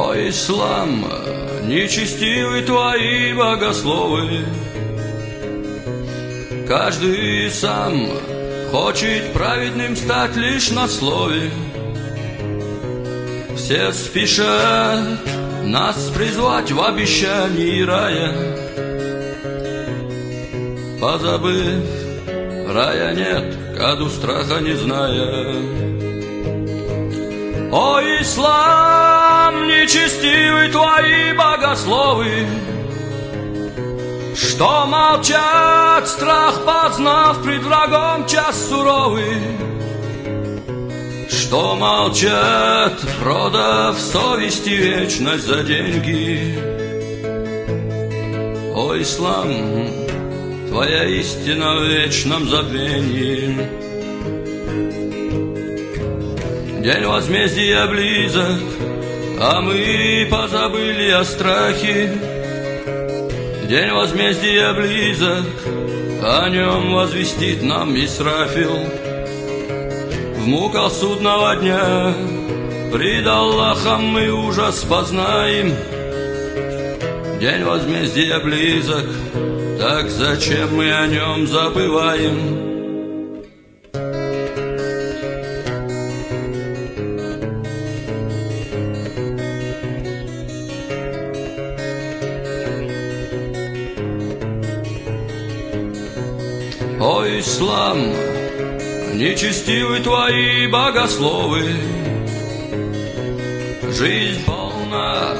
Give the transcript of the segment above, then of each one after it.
О, ислам, нечестивы твои богословы, каждый сам хочет праведным стать лишь на слове. Все спешат нас призвать в обещании рая, позабыв, рая нет, каду страха не зная. О, ислам, нечестивы твои богословы, что молчат, страх познав, пред врагом час суровый. Что молчат, продав совесть и вечность за деньги. О, ислам, твоя истина в вечном забвении. День возмездия близок, а мы позабыли о страхе. День возмездия близок, о нем возвестит нам Исрафил. В муках судного дня пред Аллахом мы ужас познаем. День возмездия близок, так зачем мы о нем забываем? О, ислам, нечестивы твои богословы, жизнь полна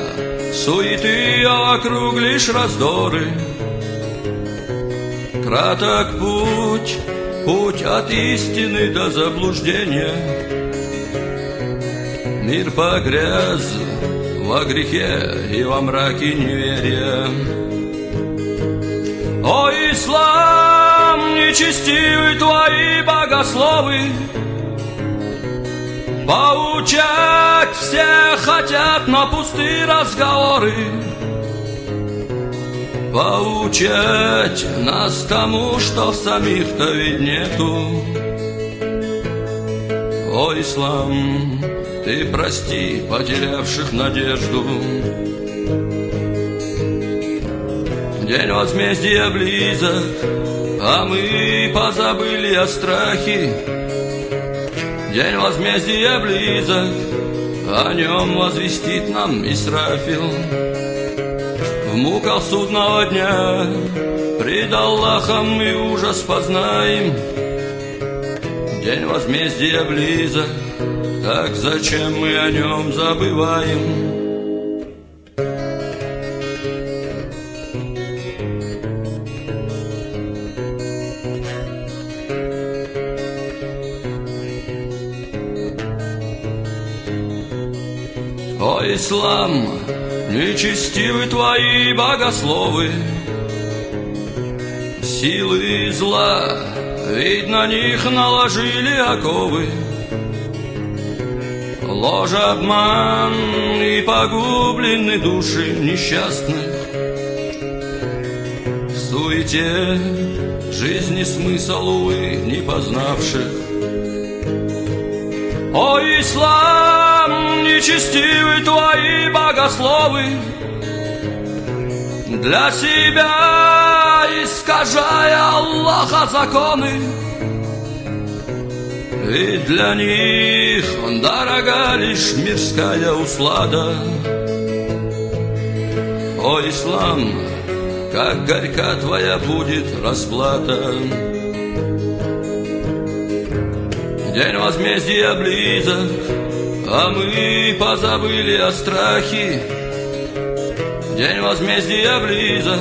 суеты, а вокруг лишь раздоры. Краток путь, путь от истины до заблуждения. Мир погряз во грехе и во мраке неверия. О, ислам, нечестивы твои богословы, поучать все хотят на пустые разговоры. Поучать нас тому, что в самих-то ведь нету. О, ислам, ты прости потерявших надежду. День возмездия близок, а мы позабыли о страхе. День возмездия близок, о нем возвестит нам Исрафил. В муках судного дня пред Аллахом мы ужас познаем. День возмездия близок, так зачем мы о нем забываем? О, ислам, нечестивы твои богословы, силы зла, ведь на них наложили оковы. Ложь, обман и погублены души несчастных. В суете жизни смысл, увы, не познавших. О, ислам, нечестивы твои богословы, для себя искажая Аллаха законы. Ведь для них дорога лишь мирская услада. О, ислам, как горька твоя будет расплата. День возмездия близок, а мы позабыли о страхе. День возмездия близок,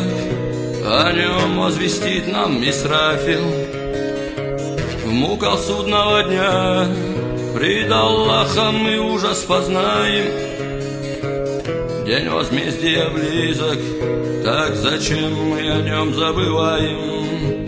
о нем возвестит нам Исрафил. В муках судного дня пред Аллахом мы ужас познаем. День возмездия близок, так зачем мы о нем забываем?